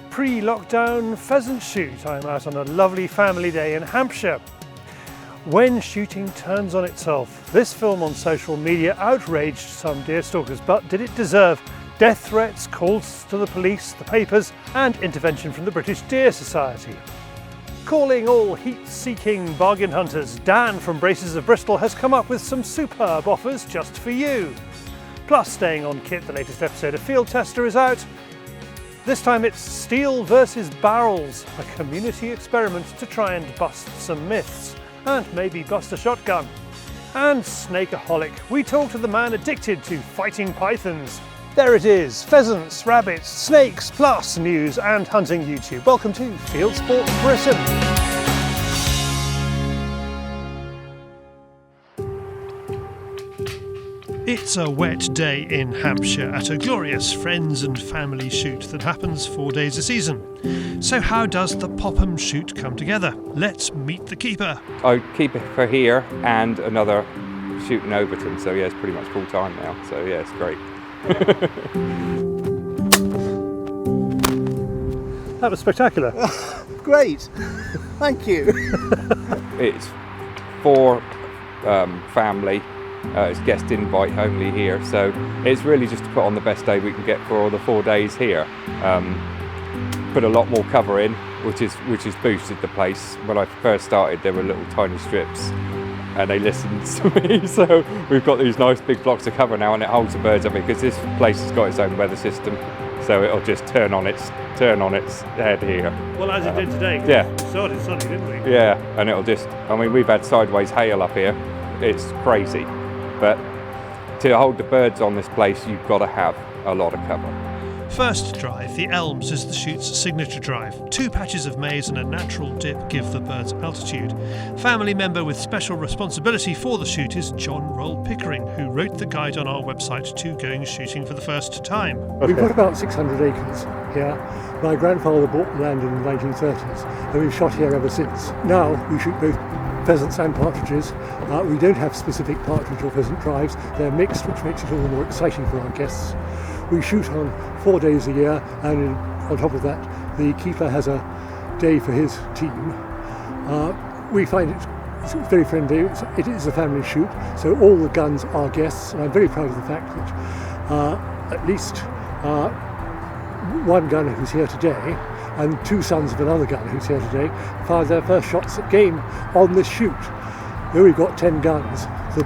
pre-lockdown pheasant shoot. I'm out on a lovely family day in Hampshire. When shooting turns on itself, this film on social media outraged some deer stalkers, but did it deserve death threats, calls to the police, the papers, and intervention from the British Deer Society? Calling all heat-seeking bargain hunters, Dan from Braces of Bristol has come up with some superb offers just for you. Plus, staying on kit, the latest episode of Fieldtester is out. This time it's steel versus barrels, a community experiment to try and bust some myths, and maybe bust a shotgun. And Snakeaholic, we talk to the man addicted to fighting pythons. There it is, pheasants, rabbits, snakes, plus news and hunting YouTube. Welcome to Fieldsports Britain. It's a wet day in Hampshire at a glorious friends and family shoot that happens 4 days a season. So how does the Popham Shoot come together? Let's meet the keeper. I keep it for here and another shoot in Overton, so yeah, it's pretty much full time now, so yeah, it's great. That was spectacular. Great, thank you. It's for family. It's guest invite only here, so it's really just to put on the best day we can get for all the 4 days here. Put a lot more cover in, which has boosted the place. When I first started, there were little tiny strips, and they listened to me. So we've got these nice big blocks of cover now, and it holds the birds up because this place has got its own weather system, so it'll just turn on its head here. Well, as it did today. Yeah. We started sunny, didn't we? Yeah, and it'll just. I mean, we've had sideways hail up here. It's crazy. But to hold the birds on this place, you've got to have a lot of cover. First drive, the Elms, is the shoot's signature drive. 2 patches of maize and a natural dip give the birds altitude. Family member with special responsibility for the shoot is John Roll Pickering, who wrote the guide on our website to going shooting for the first time. We've got about 600 acres here. My grandfather bought the land in the 1930s, and we've shot here ever since. Now we shoot both pheasants and partridges. We don't have specific partridge or pheasant drives. They're mixed, which makes it all the more exciting for our guests. We shoot on 4 days a year, and on top of that, the keeper has a day for his team. We find it's very friendly. It is a family shoot, so all the guns are guests, and I'm very proud of the fact that at least one gunner who's here today and 2 sons of another gunner who's here today fired their first shots at game on this shoot. Here we've got 10 guns. The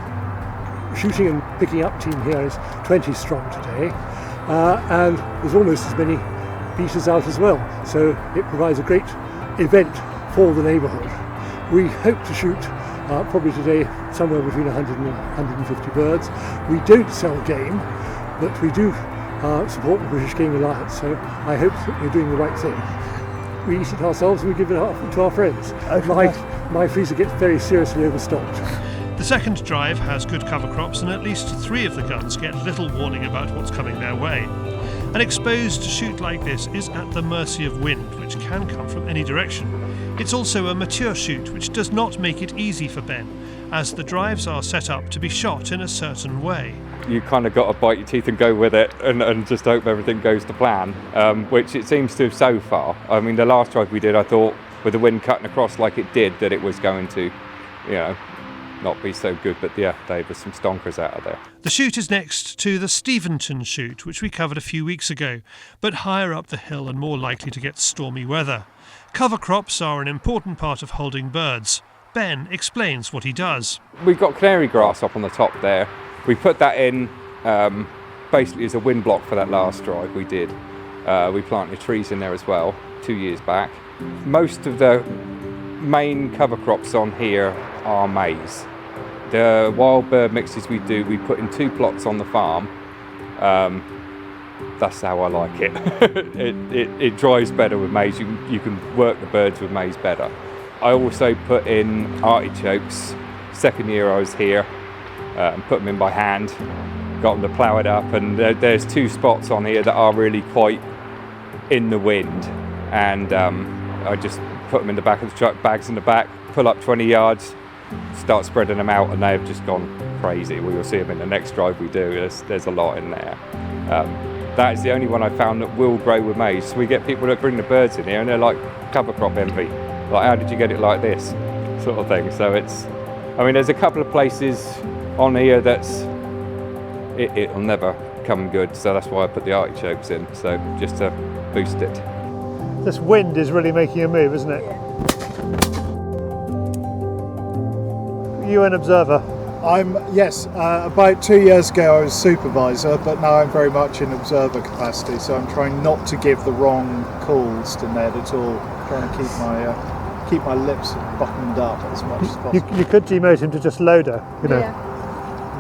shooting and picking up team here is 20 strong today, and there's almost as many beaters out as well, so it provides a great event for the neighbourhood. We hope to shoot probably today somewhere between 100 and 150 birds. We don't sell game, but we do support the British Game Alliance, so I hope that we're doing the right thing. We eat it ourselves and we give it to our friends. My freezer gets very seriously overstocked. The second drive has good cover crops, and at least 3 of the guns get little warning about what's coming their way. An exposed shoot like this is at the mercy of wind, which can come from any direction. It's also a mature shoot, which does not make it easy for Ben, as the drives are set up to be shot in a certain way. You kind of got to bite your teeth and go with it and just hope everything goes to plan, which it seems to have so far. I mean, the last drive we did, I thought with the wind cutting across like it did, that it was going to, not be so good, but yeah, there were some stonkers out of there. The shoot is next to the Steventon shoot, which we covered a few weeks ago, but higher up the hill and more likely to get stormy weather. Cover crops are an important part of holding birds. Ben explains what he does. We've got canary grass up on the top there. We put that in basically as a wind block for that last drive we did. We planted trees in there as well 2 years back. Most of the main cover crops on here are maize. The wild bird mixes we do, we put in 2 plots on the farm. That's how I like it. It dries better with maize. You can work the birds with maize better. I also put in artichokes. Second year I was here, and put them in by hand. Got them to plough it up, and there's 2 spots on here that are really quite in the wind, and I just put them in the back of the truck, bags in the back, pull up 20 yards, start spreading them out, and they've just gone crazy. We will see them in the next drive we do. There's a lot in there. that is the only one I found that will grow with maize. So we get people that bring the birds in here and they're like cover crop envy. Like, how did you get it like this? Sort of thing. So it's, I mean, there's a couple of places on here it'll never come good. So that's why I put the artichokes in. So just to boost it. This wind is really making a move, isn't it? You an observer? Yes, about 2 years ago I was supervisor, but now I'm very much in observer capacity, so I'm trying not to give the wrong calls to Ned at all. I'm trying to keep my lips buttoned up as much as possible. You could demote him to just loader, you know. Yeah.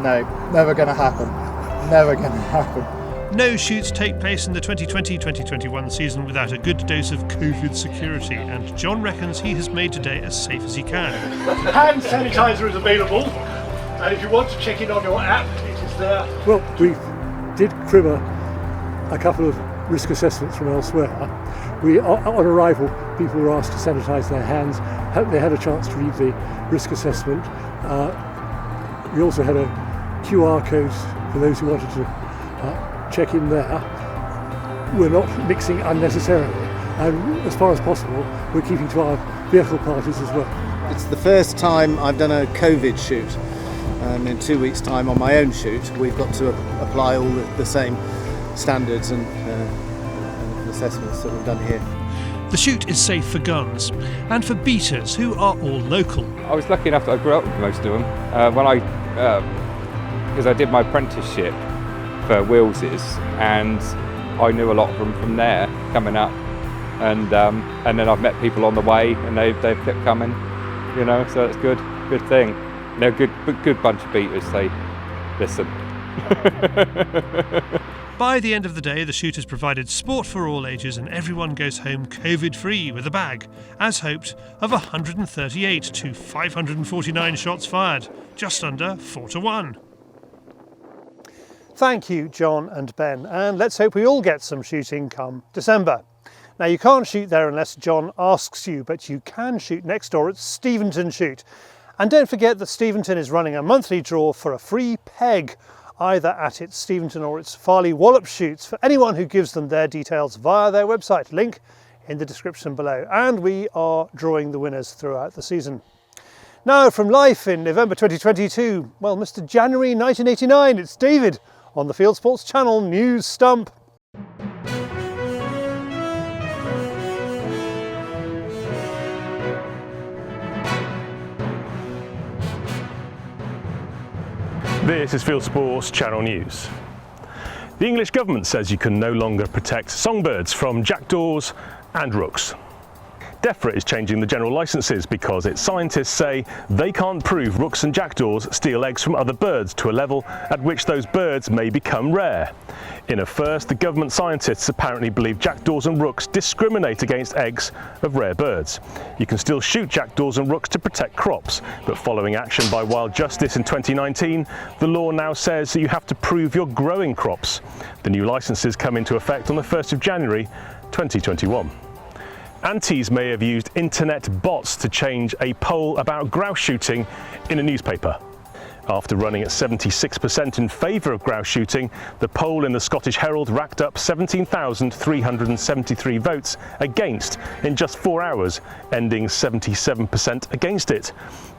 No, never going to happen. Never going to happen. No shoots take place in the 2020-2021 season without a good dose of COVID security, and John reckons he has made today as safe as he can. Hand sanitizer is available, and if you want to check in on your app, it is there. Well, We did crib a couple of risk assessments from elsewhere. On arrival, people were asked to sanitise their hands. They had a chance to read the risk assessment. We also had a QR code for those who wanted to check in there. We're not mixing unnecessarily, and as far as possible, we're keeping to our vehicle parties as well. It's the first time I've done a COVID shoot. In 2 weeks' time on my own shoot, we've got to apply all the same standards and assessments that we've done here. The shoot is safe for guns and for beaters who are all local. I was lucky enough that I grew up with most of them. Because I did my apprenticeship for Willses, and I knew a lot of them from there coming up, and then I've met people on the way, and they've kept coming, you know. So it's good thing. They're good bunch of beaters. They listen. By the end of the day, the shoot has provided sport for all ages, and everyone goes home COVID-free with a bag, as hoped, of 138 to 549 shots fired, just under 4-1. Thank you, John and Ben, and let's hope we all get some shooting come December. Now, you can't shoot there unless John asks you, but you can shoot next door at Steventon Shoot. And don't forget that Steventon is running a monthly draw for a free peg, either at its Steventon or its Farley Wallop shoots, for anyone who gives them their details via their website, link in the description below. And we are drawing the winners throughout the season. Now, from life in November 2022, well, Mr. January 1989, it's David on the Fieldsports channel News Stump. This is Fieldsports Channel News. The English government says you can no longer protect songbirds from jackdaws and rooks. DEFRA is changing the general licences because its scientists say they can't prove rooks and jackdaws steal eggs from other birds to a level at which those birds may become rare. In a first, the government scientists apparently believe jackdaws and rooks discriminate against eggs of rare birds. You can still shoot jackdaws and rooks to protect crops, but following action by Wild Justice in 2019, the law now says that you have to prove you're growing crops. The new licences come into effect on the 1st of January 2021. Antis may have used internet bots to change a poll about grouse shooting in a newspaper. After running at 76% in favour of grouse shooting, the poll in the Scottish Herald racked up 17,373 votes against in just 4 hours, ending 77% against it.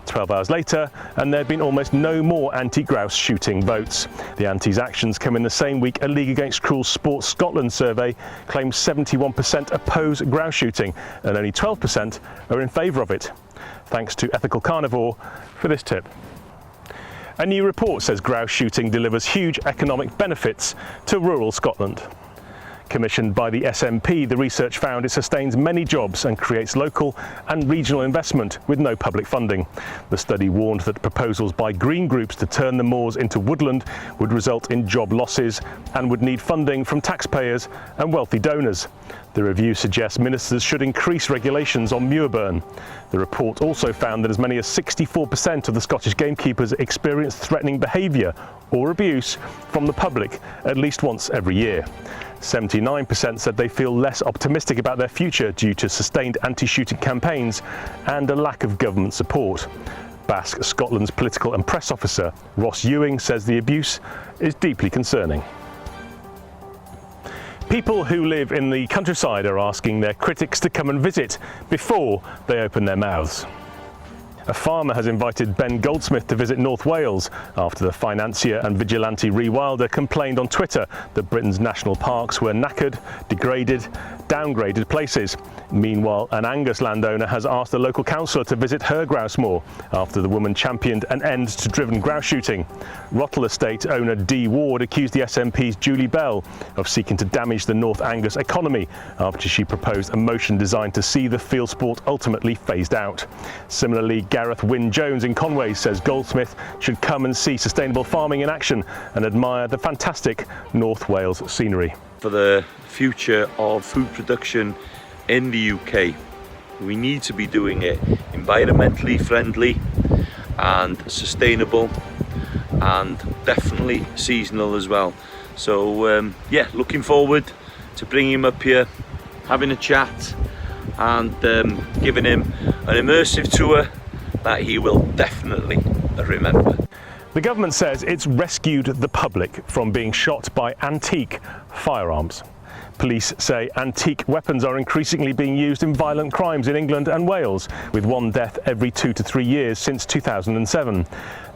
12 hours later, and there had been almost no more anti-grouse shooting votes. The Antis' actions come in the same week a League Against Cruel Sport Scotland survey claims 71% oppose grouse shooting and only 12% are in favour of it. Thanks to Ethical Carnivore for this tip. A new report says grouse shooting delivers huge economic benefits to rural Scotland. Commissioned by the SNP, the research found it sustains many jobs and creates local and regional investment with no public funding. The study warned that proposals by green groups to turn the moors into woodland would result in job losses and would need funding from taxpayers and wealthy donors. The review suggests ministers should increase regulations on muir burn. The report also found that as many as 64% of the Scottish gamekeepers experience threatening behaviour or abuse from the public at least once every year. 79% said they feel less optimistic about their future due to sustained anti-shooting campaigns and a lack of government support. Basque Scotland's political and press officer Ross Ewing says the abuse is deeply concerning. People who live in the countryside are asking their critics to come and visit before they open their mouths. A farmer has invited Ben Goldsmith to visit North Wales after the financier and vigilante rewilder complained on Twitter that Britain's national parks were knackered, degraded, downgraded places. Meanwhile, an Angus landowner has asked the local councillor to visit her grouse moor after the woman championed an end to driven grouse shooting. Rottle Estate owner Dee Ward accused the SNP's Julie Bell of seeking to damage the North Angus economy after she proposed a motion designed to see the field sport ultimately phased out. Similarly, Gareth Wynne-Jones in Conway says Goldsmith should come and see sustainable farming in action and admire the fantastic North Wales scenery. For the future of food production in the UK, we need to be doing it environmentally friendly and sustainable, and definitely seasonal as well. So yeah, looking forward to bringing him up here, having a chat and giving him an immersive tour that he will definitely remember. The government says it's rescued the public from being shot by antique firearms. Police say antique weapons are increasingly being used in violent crimes in England and Wales, with one death every 2 to 3 years since 2007.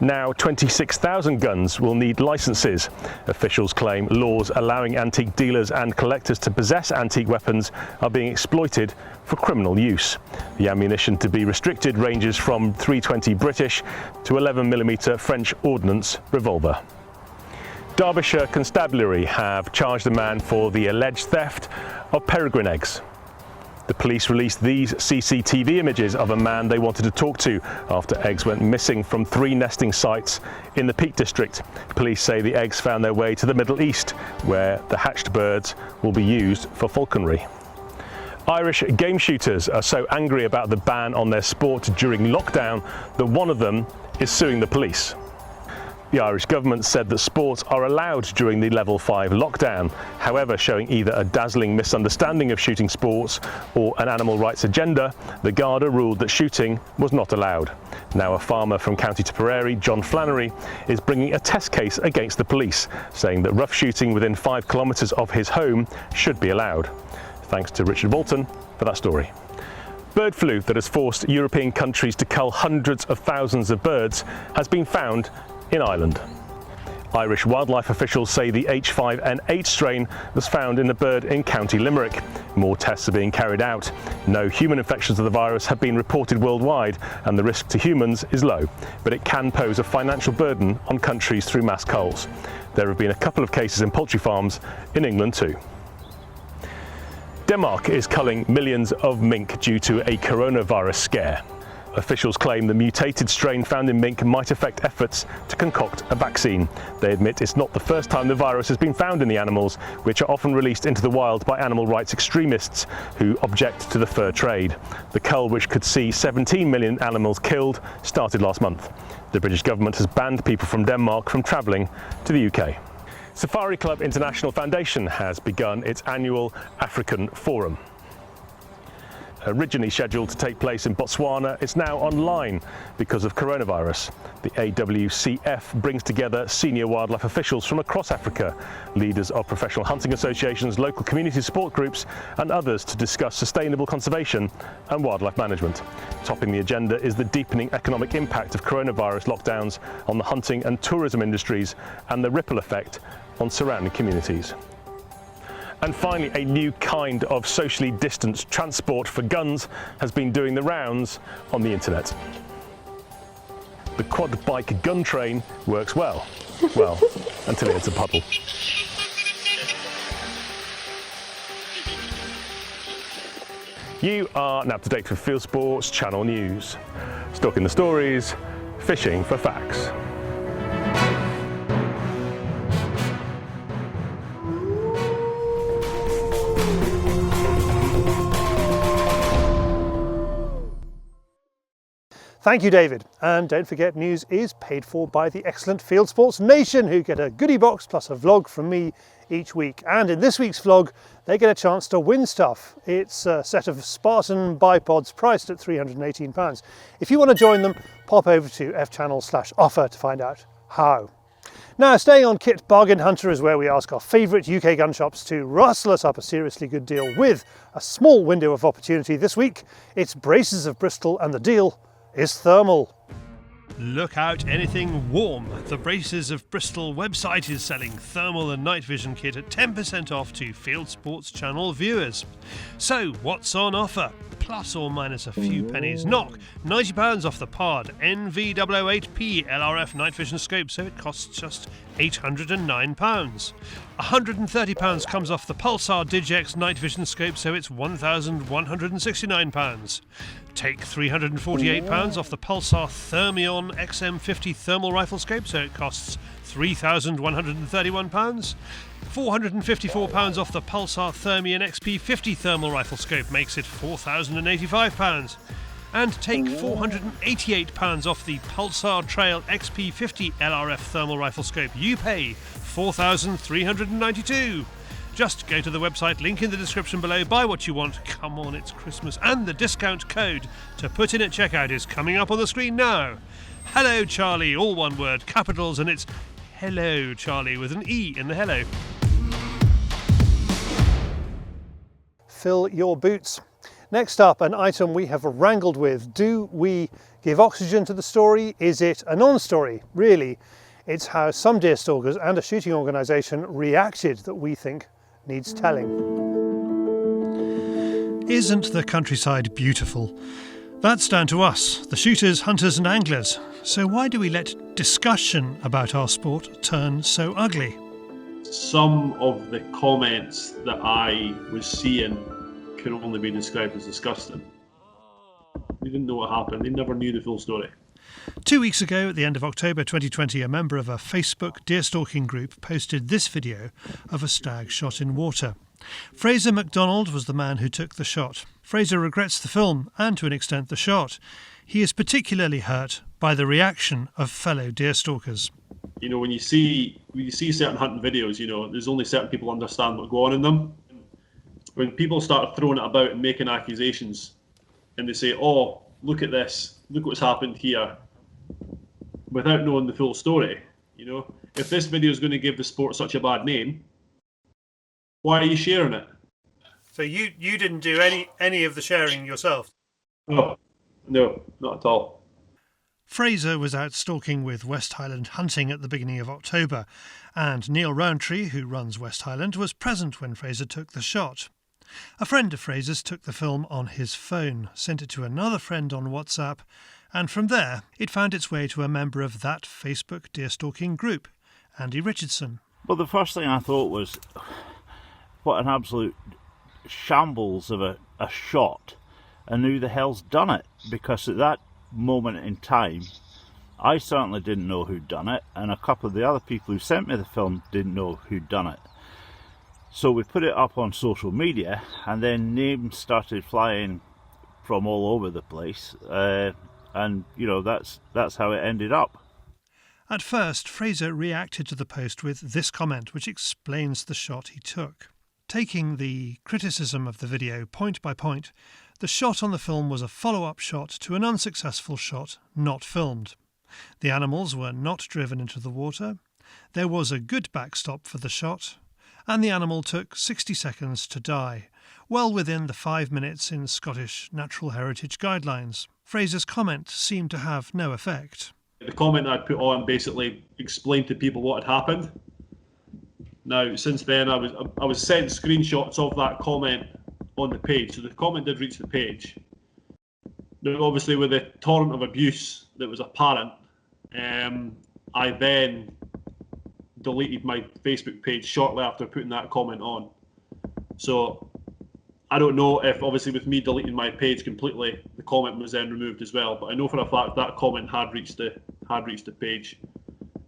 Now 26,000 guns will need licences. Officials claim laws allowing antique dealers and collectors to possess antique weapons are being exploited for criminal use. The ammunition to be restricted ranges from .320 British to 11mm French ordnance revolver. Derbyshire Constabulary have charged a man for the alleged theft of peregrine eggs. The police released these CCTV images of a man they wanted to talk to after eggs went missing from 3 nesting sites in the Peak District. Police say the eggs found their way to the Middle East, where the hatched birds will be used for falconry. Irish game shooters are so angry about the ban on their sport during lockdown that one of them is suing the police. The Irish government said that sports are allowed during the level 5 lockdown, however, showing either a dazzling misunderstanding of shooting sports or an animal rights agenda, the Garda ruled that shooting was not allowed. Now a farmer from County Tipperary, John Flannery, is bringing a test case against the police, saying that rough shooting within 5 kilometres of his home should be allowed. Thanks to Richard Walton for that story. Bird flu that has forced European countries to cull hundreds of thousands of birds has been found in Ireland. Irish wildlife officials say the H5N8 strain was found in a bird in County Limerick. More tests are being carried out. No human infections of the virus have been reported worldwide, and the risk to humans is low, but it can pose a financial burden on countries through mass culls. There have been a couple of cases in poultry farms in England too. Denmark is culling millions of mink due to a coronavirus scare. Officials claim the mutated strain found in mink might affect efforts to concoct a vaccine. They admit it's not the first time the virus has been found in the animals, which are often released into the wild by animal rights extremists who object to the fur trade. The cull, which could see 17 million animals killed, started last month. The British government has banned people from Denmark from travelling to the UK. Safari Club International Foundation has begun its annual African Forum. Originally scheduled to take place in Botswana, it's now online because of coronavirus. The AWCF brings together senior wildlife officials from across Africa, leaders of professional hunting associations, local community support groups and others to discuss sustainable conservation and wildlife management. Topping the agenda is the deepening economic impact of coronavirus lockdowns on the hunting and tourism industries and the ripple effect on surrounding communities. And finally, a new kind of socially distanced transport for guns has been doing the rounds on the internet. The quad bike gun train works well. Well, until it hits a puddle. You are now up to date with Fieldsports Channel News. Stalking the stories, fishing for facts. Thank you, David. And don't forget, news is paid for by the excellent Fieldsports Nation, who get a goodie box plus a vlog from me each week. And in this week's vlog, they get a chance to win stuff. It's a set of Spartan bipods priced at £318. If you want to join them, pop over to fchannel/offer to find out how. Now, staying on Kit Bargain Hunter is where we ask our favourite UK gun shops to rustle us up a seriously good deal with a small window of opportunity this week. It's Braces of Bristol and the deal is thermal. Look out, anything warm. The Braces of Bristol website is selling thermal and night vision kit at 10% off to Fieldsports channel viewers. So what's on offer? Plus or minus a few pennies. Knock £90 off the Pod NV008P LRF night vision scope, so it costs just £809. £130 comes off the Pulsar Digex night vision scope, so it's £1,169. Take £348 off the Pulsar Thermion XM50 thermal rifle scope, so it costs £3,131. £454 off the Pulsar Thermion XP50 thermal rifle scope makes it £4,085. And take £488 off the Pulsar Trail XP50 LRF thermal rifle scope. You pay £4,392. Just go to the website, link in the description below, buy what you want. Come on, it's Christmas. And the discount code to put in at checkout is coming up on the screen now. Hello Charlie, all one word, capitals, and it's Hello Charlie with an E in the hello. Fill your boots. Next up, an item we have wrangled with. Do we give oxygen to the story? Is it a non-story? Really, it's how some deer stalkers and a shooting organisation reacted that we think needs telling. Isn't the countryside beautiful? That's down to us, the shooters, hunters and anglers. So why do we let discussion about our sport turn so ugly? Some of the comments that I was seeing can only be described as disgusting. They didn't know what happened, they never knew the full story. 2 weeks ago, at the end of October 2020, a member of a Facebook deer stalking group posted this video of a stag shot in water. Fraser MacDonald was the man who took the shot. Fraser regrets the film and, to an extent, the shot. He is particularly hurt by the reaction of fellow deer stalkers. You know, when you see certain hunting videos, you know, there's only certain people understand what go on in them. When people start throwing it about and making accusations, and they say, "Oh, look at this, look what's happened here," without knowing the full story, you know, if this video is going to give the sport such a bad name, why are you sharing it? So you didn't do any of the sharing yourself? No, not at all. Fraser was out stalking with West Highland Hunting at the beginning of October, and Neil Rowntree, who runs West Highland, was present when Fraser took the shot. A friend of Fraser's took the film on his phone, sent it to another friend on WhatsApp, and from there it found its way to a member of that Facebook deer stalking group, Andy Richardson. Well, the first thing I thought was, what an absolute shambles of a shot, and who the hell's done it? Because at that moment in time, I certainly didn't know who'd done it, and a couple of the other people who sent me the film didn't know who'd done it. So we put it up on social media, and then names started flying from all over the place, and you know, that's how it ended up. At first, Fraser reacted to the post with this comment, which explains the shot he took. Taking the criticism of the video point by point, the shot on the film was a follow-up shot to an unsuccessful shot not filmed. The animals were not driven into the water, there was a good backstop for the shot, and the animal took 60 seconds to die, well within the 5 minutes in Scottish Natural Heritage guidelines. Fraser's comment seemed to have no effect. The comment I put on basically explained to people what had happened. Now, since then, I was sent screenshots of that comment on the page, so the comment did reach the page. Now, obviously, with the torrent of abuse that was apparent, I then deleted my Facebook page shortly after putting that comment on. So I don't know if, obviously, with me deleting my page completely, the comment was then removed as well. But I know for a fact that comment had reached the page,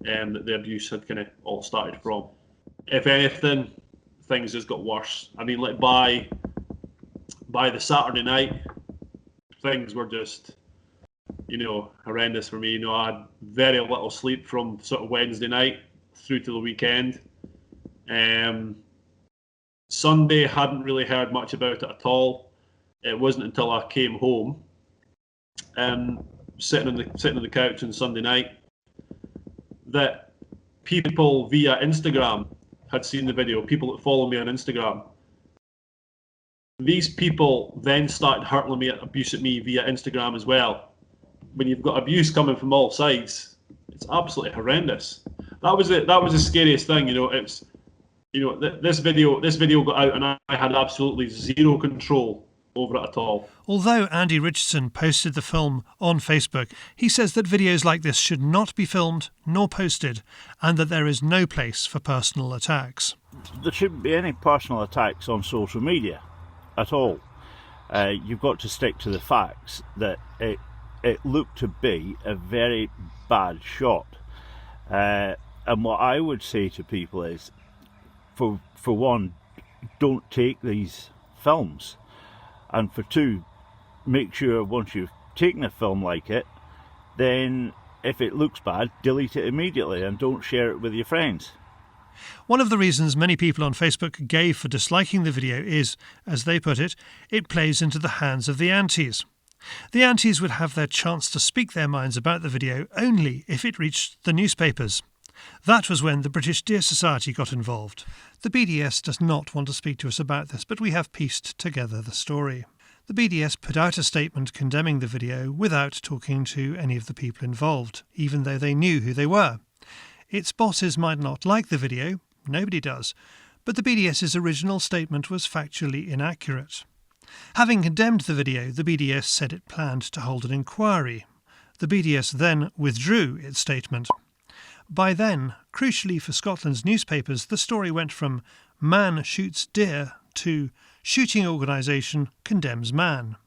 that the abuse had kind of all started from. If anything, things just got worse. I mean, like by the Saturday night, things were just, you know, horrendous for me. You know, I had very little sleep from sort of Wednesday night through to the weekend. Sunday, hadn't really heard much about it at all. It wasn't until I came home, sitting on the couch on Sunday night, that people via Instagram had seen the video, people that follow me on Instagram. These people then started hurling me abuse at me via Instagram as well. When you've got abuse coming from all sides, it's absolutely horrendous. That was it. That was the scariest thing. It's, this video got out, and I had absolutely zero control over it at all. Although Andy Richardson posted the film on Facebook, he says that videos like this should not be filmed nor posted, and that there is no place for personal attacks. There shouldn't be any personal attacks on social media at all. You've got to stick to the facts that it looked to be a very bad shot. And what I would say to people is, for one, don't take these films. And for two, make sure once you've taken a film like it, then if it looks bad, delete it immediately and don't share it with your friends. One of the reasons many people on Facebook gave for disliking the video is, as they put it, it plays into the hands of the antis. The antis would have their chance to speak their minds about the video only if it reached the newspapers. That was when the British Deer Society got involved. The BDS does not want to speak to us about this, but we have pieced together the story. The BDS put out a statement condemning the video without talking to any of the people involved, even though they knew who they were. Its bosses might not like the video, nobody does, but the BDS's original statement was factually inaccurate. Having condemned the video, the BDS said it planned to hold an inquiry. The BDS then withdrew its statement. By then, crucially for Scotland's newspapers, the story went from man shoots deer to shooting organisation condemns man.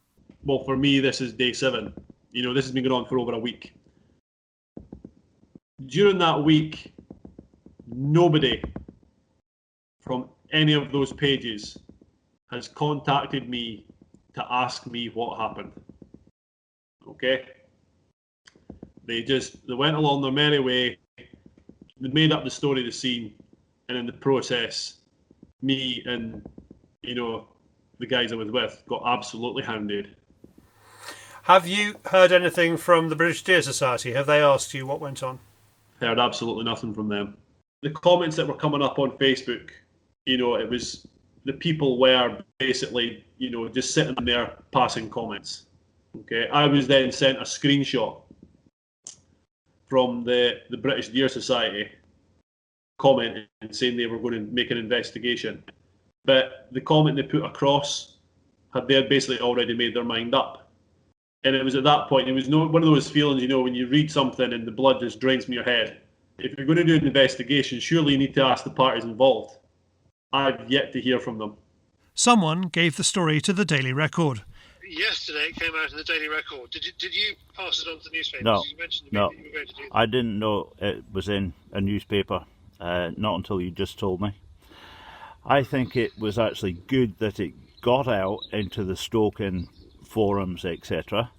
Well, for me, this is day 7. This has been going on for over a week. During that week, nobody from any of those pages has contacted me to ask me what happened. Okay? They went along their merry way. They made up the story, the scene, and in the process, me and, the guys I was with got absolutely hounded. Have you heard anything from the British Deer Society? Have they asked you what went on? Heard absolutely nothing from them. The comments that were coming up on Facebook, it was, the people were basically, just sitting there passing comments. Okay, I was then sent a screenshot from the British Deer Society commenting and saying they were going to make an investigation. But the comment they put across, they had basically already made their mind up. And it was at that point, it was one of those feelings, when you read something and the blood just drains from your head. If you're going to do an investigation, surely you need to ask the parties involved. I've yet to hear from them. Someone gave the story to the Daily Record. Yesterday it came out in the Daily Record. Did you pass it on to the newspapers? No, You mentioned to me that you were going to do that. I didn't know it was in a newspaper, not until you just told me. I think it was actually good that it got out into the stalking forums, etc.,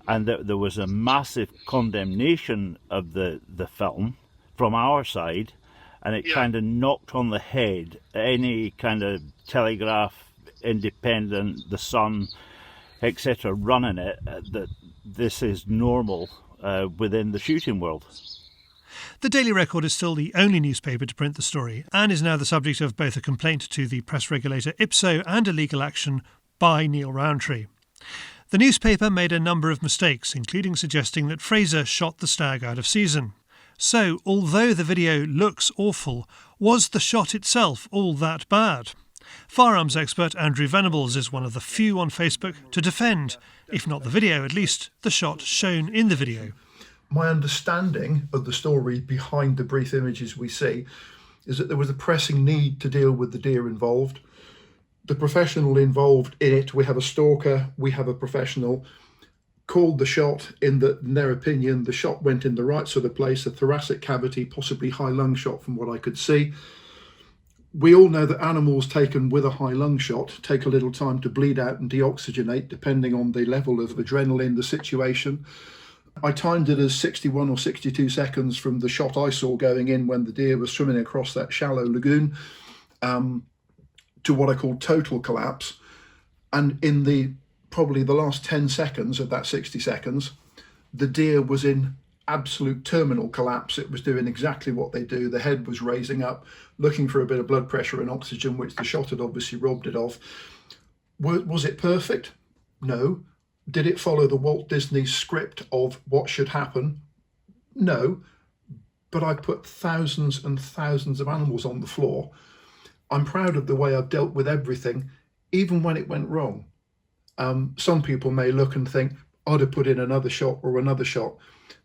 and that there was a massive condemnation of the film from our side, and it kind of knocked on the head any kind of Telegraph, Independent, The Sun, etc. running it, that this is normal within the shooting world. The Daily Record is still the only newspaper to print the story and is now the subject of both a complaint to the press regulator IPSO and a legal action by Neil Rowntree. The newspaper made a number of mistakes, including suggesting that Fraser shot the stag out of season. So, although the video looks awful, was the shot itself all that bad? Firearms expert Andrew Venables is one of the few on Facebook to defend, if not the video, at least the shot shown in the video. My understanding of the story behind the brief images we see is that there was a pressing need to deal with the deer involved. The professional involved in it, we have a stalker, we have a professional, called the shot in their opinion, the shot went in the right sort of place, a thoracic cavity, possibly high lung shot from what I could see. We all know that animals taken with a high lung shot take a little time to bleed out and deoxygenate depending on the level of adrenaline, the situation. I timed it as 61 or 62 seconds from the shot I saw going in when the deer was swimming across that shallow lagoon to what I call total collapse. And in probably the last 10 seconds of that 60 seconds, the deer was in absolute terminal collapse. It was doing exactly what they do. The head was raising up, looking for a bit of blood pressure and oxygen, which the shot had obviously robbed it of. Was it perfect? No. Did it follow the Walt Disney script of what should happen? No. But I put thousands and thousands of animals on the floor. I'm proud of the way I've dealt with everything, even when it went wrong. Some people may look and think, I'd have put in another shot or another shot.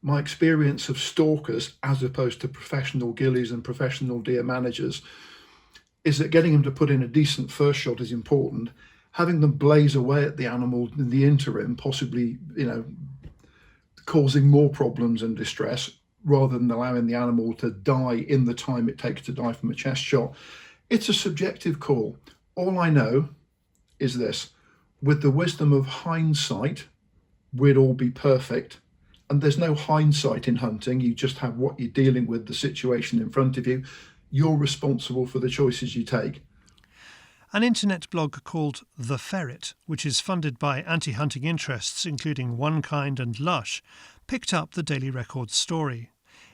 My experience of stalkers, as opposed to professional gillies and professional deer managers, is that getting them to put in a decent first shot is important. Having them blaze away at the animal in the interim, possibly, causing more problems and distress, rather than allowing the animal to die in the time it takes to die from a chest shot. It's a subjective call. All I know is this: with the wisdom of hindsight, we'd all be perfect. And there's no hindsight in hunting. You just have what you're dealing with, the situation in front of you. You're responsible for the choices you take. An internet blog called The Ferret, which is funded by anti-hunting interests including One Kind and Lush, picked up the Daily Record's story.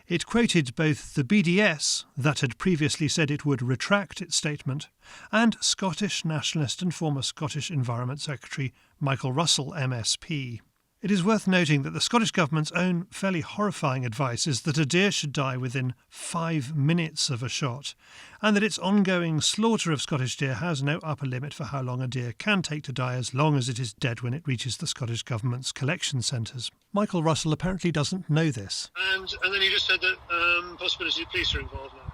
It quoted both the BDS, that had previously said it would retract its statement, and Scottish nationalist and former Scottish Environment Secretary Michael Russell, MSP. It is worth noting that the Scottish Government's own fairly horrifying advice is that a deer should die within 5 minutes of a shot, and that its ongoing slaughter of Scottish deer has no upper limit for how long a deer can take to die, as long as it is dead when it reaches the Scottish Government's collection centres. Michael Russell apparently doesn't know this. And then you just said that possibility of police are involved now.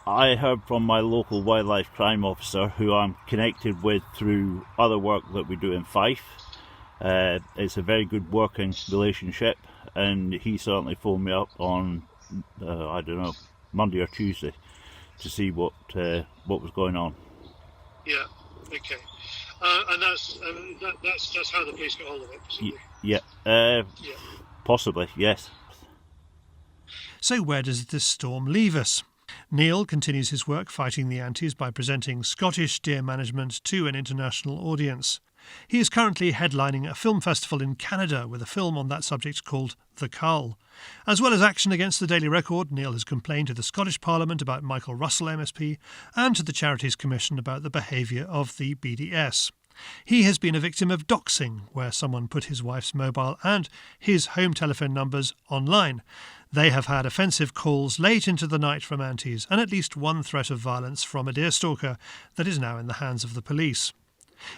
I heard from my local wildlife crime officer, who I'm connected with through other work that we do in Fife. It's a very good working relationship, and he certainly phoned me up on Monday or Tuesday to see what was going on. Yeah, okay, and that's how the police got hold of it. Possibly, yes. So where does this storm leave us? Neil continues his work fighting the Antis by presenting Scottish deer management to an international audience. He is currently headlining a film festival in Canada with a film on that subject called The Cull. As well as action against the Daily Record, Neil has complained to the Scottish Parliament about Michael Russell MSP and to the Charities Commission about the behaviour of the BDS. He has been a victim of doxing, where someone put his wife's mobile and his home telephone numbers online. They have had offensive calls late into the night from Antis and at least one threat of violence from a deer stalker that is now in the hands of the police.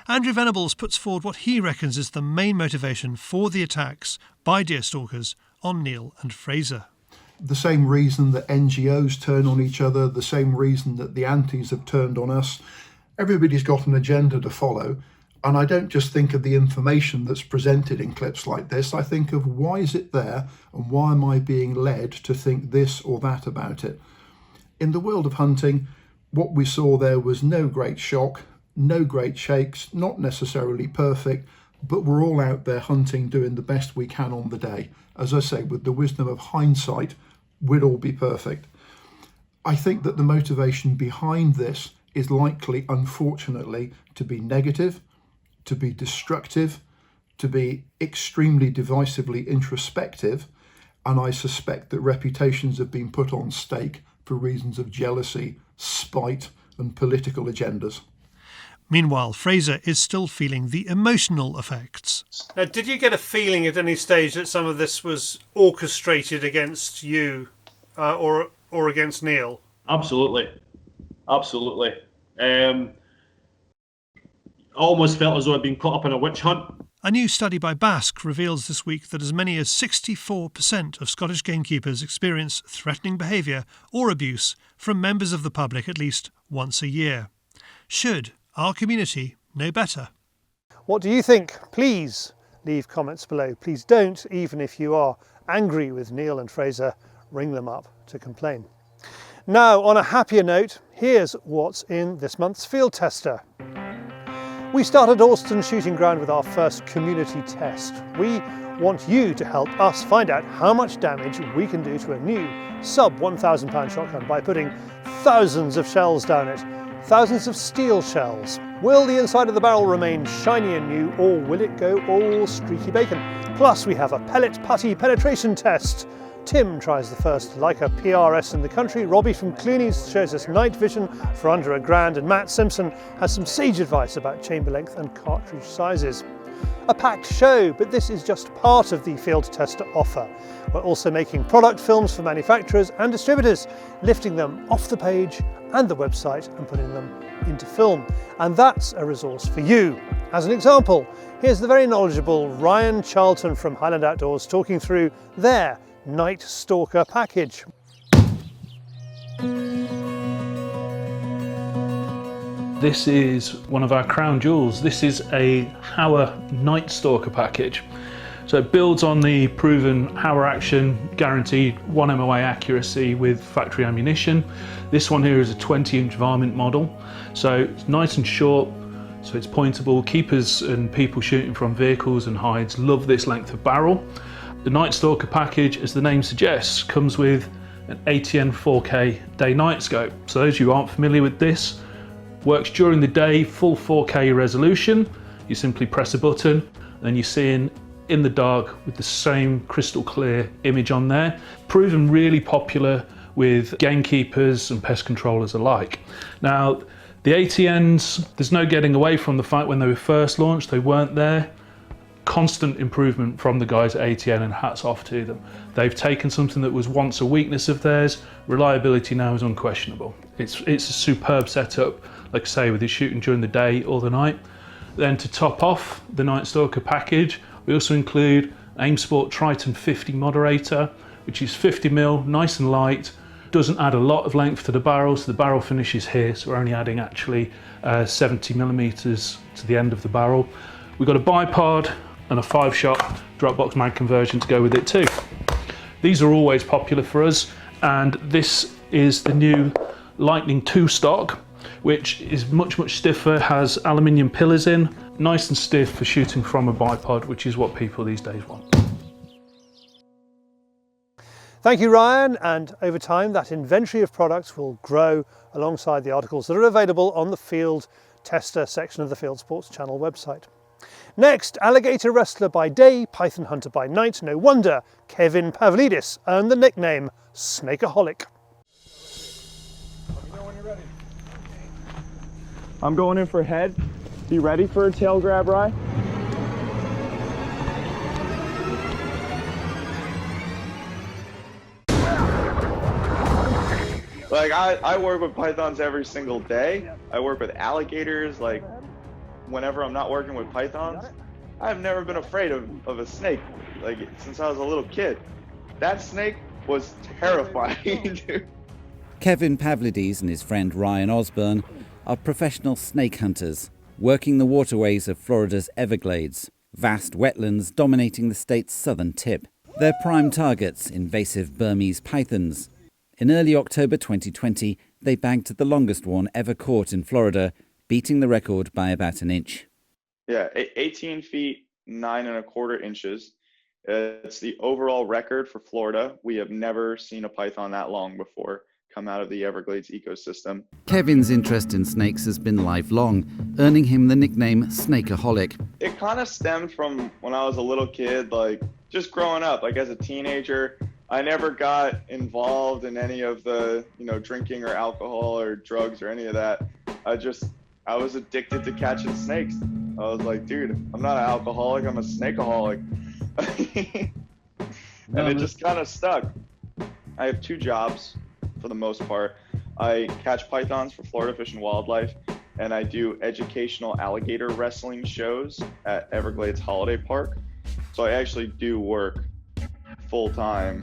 Andrew Venables puts forward what he reckons is the main motivation for the attacks by deer stalkers on Neil and Fraser. The same reason that NGOs turn on each other, the same reason that the Antis have turned on us. Everybody's got an agenda to follow, and I don't just think of the information that's presented in clips like this. I think of why is it there and why am I being led to think this or that about it. In the world of hunting, what we saw there was no great shock, no great shakes, not necessarily perfect, but we're all out there hunting, doing the best we can on the day. As I say, with the wisdom of hindsight, we'd all be perfect. I think that the motivation behind this is likely, unfortunately, to be negative, to be destructive, to be extremely divisively introspective, and I suspect that reputations have been put on stake for reasons of jealousy, spite, and political agendas. Meanwhile, Fraser is still feeling the emotional effects. Now, did you get a feeling at any stage that some of this was orchestrated against you or against Neil? Absolutely. I almost felt as though I'd been caught up in a witch hunt. A new study by Basque reveals this week that as many as 64% of Scottish gamekeepers experience threatening behaviour or abuse from members of the public at least once a year. Should our community know better? What do you think? Please leave comments below. Please don't, even if you are angry with Neil and Fraser, ring them up to complain. Now, on a happier note, here's what's in this month's Fieldtester. We started Alston Shooting Ground with our first community test. We want you to help us find out how much damage we can do to a new sub £1,000 shotgun by putting thousands of shells down it. Thousands of steel shells. Will the inside of the barrel remain shiny and new, or will it go all streaky bacon? Plus we have a pellet putty penetration test Tim tries the first Leica PRS in the country, Robbie from Clooney's shows us night vision for under $1,000, and Matt Simpson has some sage advice about chamber length and cartridge sizes. A packed show, but this is just part of the Fieldtester offer. We're also making product films for manufacturers and distributors, lifting them off the page and the website and putting them into film. And that's a resource for you. As an example, here's the very knowledgeable Ryan Charlton from Highland Outdoors talking through their Night Stalker package. This is one of our crown jewels. This is a Hauer Night Stalker package. So it builds on the proven Hauer action, guaranteed 1 MOA accuracy with factory ammunition. This one here is a 20-inch varmint model. So it's nice and short, so it's pointable. Keepers and people shooting from vehicles and hides love this length of barrel. The Night Stalker package, as the name suggests, comes with an ATN 4K day-night scope. So those of you who aren't familiar with this, works during the day, full 4K resolution. You simply press a button and you're seeing in the dark with the same crystal clear image on there. Proven really popular with gamekeepers and pest controllers alike. Now, the ATNs, there's no getting away from the fact when they were first launched, they weren't there. Constant improvement from the guys at ATN, and hats off to them. They've taken something that was once a weakness of theirs. Reliability now is unquestionable. It's a superb setup, like I say, with it shooting during the day or the night. Then to top off the Night Stalker package, we also include Aim Sport Triton 50 moderator, which is 50mm, nice and light, doesn't add a lot of length to the barrel, so the barrel finishes here, so we're only adding actually 70mm to the end of the barrel. We've got a bipod and a 5-shot drop box mag conversion to go with it too. These are always popular for us, and this is the new Lightning 2 stock, which is much stiffer, has aluminium pillars in, nice and stiff for shooting from a bipod, which is what people these days want. Thank you, Ryan, and over time that inventory of products will grow alongside the articles that are available on the Fieldtester section of the Fieldsports channel website. Next, alligator wrestler by day, python hunter by night. No wonder Kevin Pavlidis earned the nickname Snakeaholic. Let me know when you're ready. I'm going in for head. Be ready for a tail grab, Rye. Like I work with pythons every single day. I work with alligators, like whenever I'm not working with pythons. I've never been afraid of a snake, like since I was a little kid. That snake was terrifying, dude. Kevin Pavlidis and his friend Ryan Osborne are professional snake hunters, working the waterways of Florida's Everglades, vast wetlands dominating the state's southern tip. Their prime targets, invasive Burmese pythons. In early October 2020, they bagged the longest one ever caught in Florida, beating the record by about an inch. Yeah, 18 feet, 9 1/4 inches. It's the overall record for Florida. We have never seen a python that long before come out of the Everglades ecosystem. Kevin's interest in snakes has been lifelong, earning him the nickname Snakeaholic. It kind of stemmed from when I was a little kid, like just growing up, like as a teenager. I never got involved in any of the, drinking or alcohol or drugs or any of that. I was addicted to catching snakes. I was like, dude, I'm not an alcoholic, I'm a snakeaholic. And it just kind of stuck. I have 2 jobs for the most part. I catch pythons for Florida Fish and Wildlife, and I do educational alligator wrestling shows at Everglades Holiday Park. So I actually do work full-time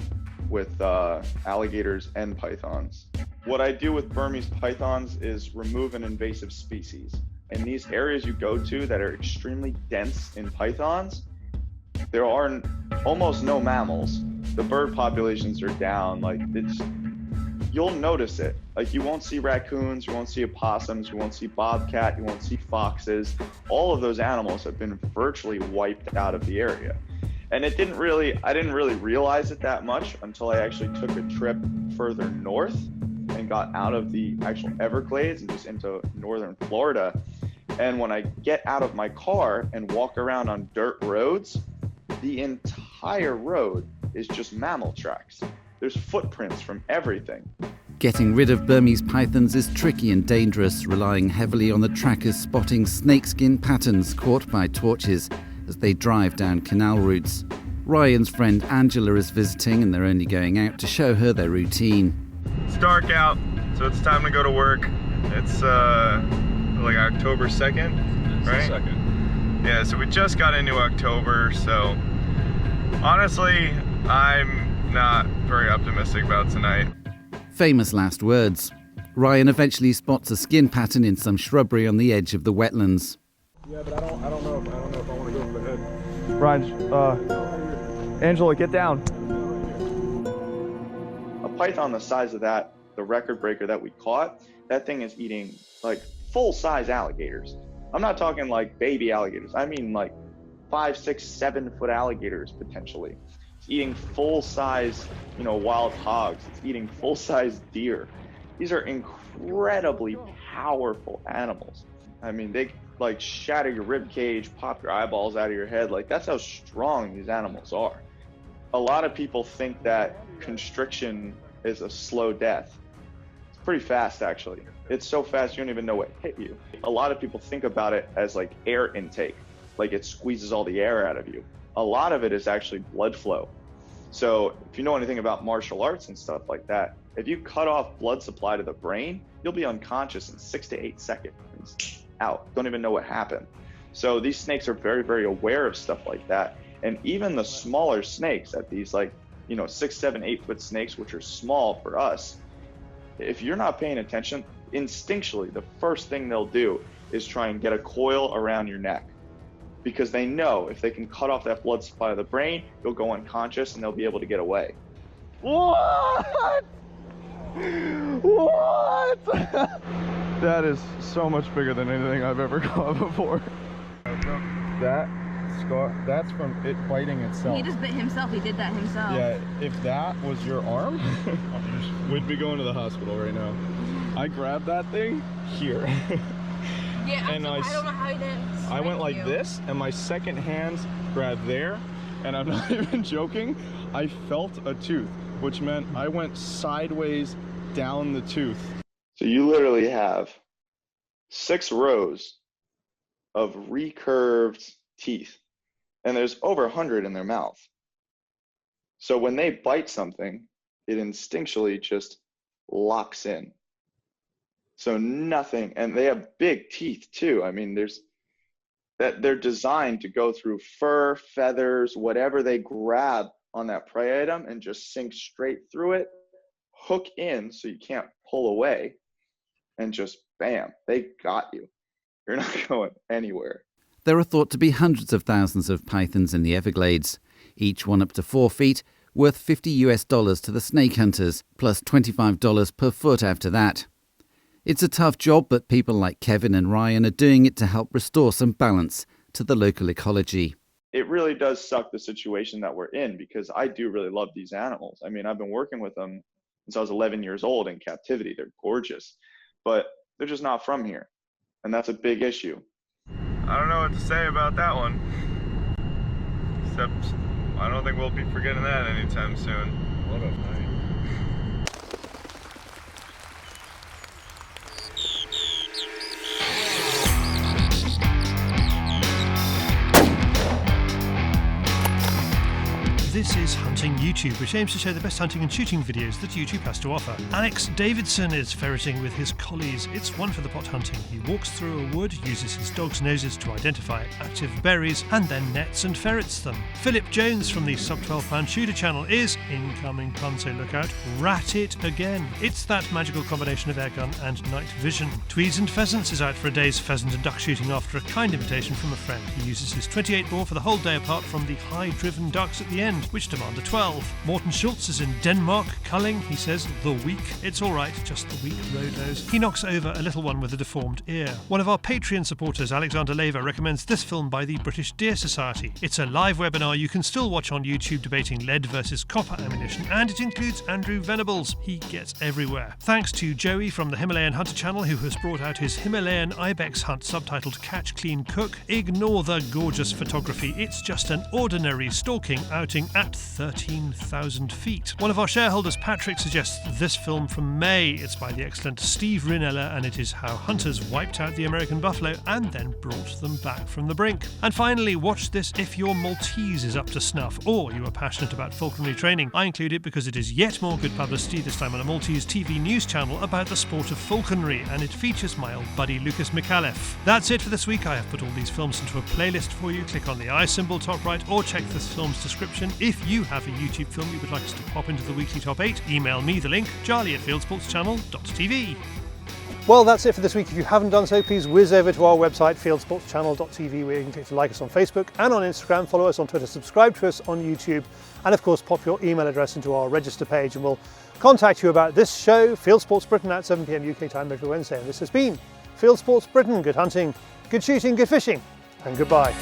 with alligators and pythons. What I do with Burmese pythons is remove an invasive species. In these areas you go to that are extremely dense in pythons, there are almost no mammals. The bird populations are down. You'll notice it. Like you won't see raccoons, you won't see opossums, you won't see bobcat, you won't see foxes. All of those animals have been virtually wiped out of the area. And I didn't really realize it that much until I actually took a trip further north and got out of the actual Everglades and just into northern Florida. And when I get out of my car and walk around on dirt roads, the entire entire road is just mammal tracks. There's footprints from everything. Getting rid of Burmese pythons is tricky and dangerous, relying heavily on the trackers spotting snakeskin patterns caught by torches as they drive down canal routes. Ryan's friend Angela is visiting, and they're only going out to show her their routine. It's dark out, so it's time to go to work. It's like October 2nd, right? 2nd. Yeah, so we just got into October, so honestly, I'm not very optimistic about tonight. Famous last words. Ryan eventually spots a skin pattern in some shrubbery on the edge of the wetlands. Yeah, but I don't know if I want to go for the head. Ryan, Angela, get down. A python the size of that, the record breaker that we caught, that thing is eating like full-size alligators. I'm not talking like baby alligators. I mean like 5, 6, 7 foot alligators potentially. It's eating full-size, wild hogs. It's eating full-size deer. These are incredibly powerful animals. I mean, they like shatter your rib cage, pop your eyeballs out of your head. Like, that's how strong these animals are. A lot of people think that constriction is a slow death. It's pretty fast, actually. It's so fast you don't even know what hit you. A lot of people think about it as like air intake, like it squeezes all the air out of you. A lot of it is actually blood flow. So if you know anything about martial arts and stuff like that, if you cut off blood supply to the brain, you'll be unconscious in 6 to 8 seconds. Out. Don't even know what happened. So these snakes are very, very aware of stuff like that. And even the smaller snakes at these 6, 7, 8 foot snakes, which are small for us, if you're not paying attention, instinctually, the first thing they'll do is try and get a coil around your neck, because they know if they can cut off that blood supply of the brain, you'll go unconscious and they'll be able to get away. What? What? That is so much bigger than anything I've ever caught before. That scar, that's from it biting itself. He just bit himself. He did that himself. Yeah, if that was your arm, we'd be going to the hospital right now. I grabbed that thing here. Yeah, and I don't know how he did. I went like this, and my second hand grabbed there, and I'm not even joking, I felt a tooth, which meant I went sideways down the tooth. So you literally have 6 rows of recurved teeth, and there's over 100 in their mouth. So when they bite something, it instinctually just locks in. So nothing, and they have big teeth too. I mean, they're designed to go through fur, feathers, whatever they grab on that prey item and just sink straight through it, hook in so you can't pull away, and just bam, they got you. You're not going anywhere. There are thought to be hundreds of thousands of pythons in the Everglades, each one up to 4 feet, worth $50 to the snake hunters, plus $25 per foot after that. It's a tough job, but people like Kevin and Ryan are doing it to help restore some balance to the local ecology. It really does suck, the situation that we're in, because I do really love these animals. I mean, I've been working with them since I was 11 years old in captivity. They're gorgeous, but they're just not from here. And that's a big issue. I don't know what to say about that one. Except, I don't think we'll be forgetting that anytime soon. What a night. This is Hunting YouTube, which aims to show the best hunting and shooting videos that YouTube has to offer. Alex Davidson is ferreting with his collies. It's one for the pot hunting. He walks through a wood, uses his dog's noses to identify active berries, and then nets and ferrets them. Philip Jones from the sub £12 shooter channel is, incoming pun, so look out, rat it again. It's that magical combination of airgun and night vision. Tweeds and Pheasants is out for a day's pheasant and duck shooting after a kind invitation from a friend. He uses his 28 bore for the whole day apart from the high-driven ducks at the end. Ireland, which demand a 12. Morten Schultz is in Denmark, culling, he says, the weak. It's all right, just the weak rodos. He knocks over a little one with a deformed ear. One of our Patreon supporters, Alexander Lever, recommends this film by the British Deer Society. It's a live webinar you can still watch on YouTube debating lead versus copper ammunition, and it includes Andrew Venables. He gets everywhere. Thanks to Joey from the Himalayan Hunter channel, who has brought out his Himalayan ibex hunt subtitled Catch, Clean, Cook. Ignore the gorgeous photography, it's just an ordinary stalking outing at 13,000 feet. One of our shareholders, Patrick, suggests this film from May. It's by the excellent Steve Rinella, and it is how hunters wiped out the American buffalo and then brought them back from the brink. And finally, watch this if your Maltese is up to snuff, or you are passionate about falconry training. I include it because it is yet more good publicity, this time on a Maltese TV news channel about the sport of falconry, and it features my old buddy Lucas McAuliffe. That's it for this week. I have put all these films into a playlist for you. Click on the I symbol top right or check this film's description. If you have a YouTube film you would like us to pop into the weekly top 8, email me the link, charlie@fieldsportschannel.tv. Well, that's it for this week. If you haven't done so, please whiz over to our website, fieldsportschannel.tv, where you can click to like us on Facebook and on Instagram, follow us on Twitter, subscribe to us on YouTube, and of course pop your email address into our register page and we'll contact you about this show, Field Sports Britain, at 7 PM UK time every Wednesday. And this has been Field Sports Britain. Good hunting, good shooting, good fishing, and goodbye.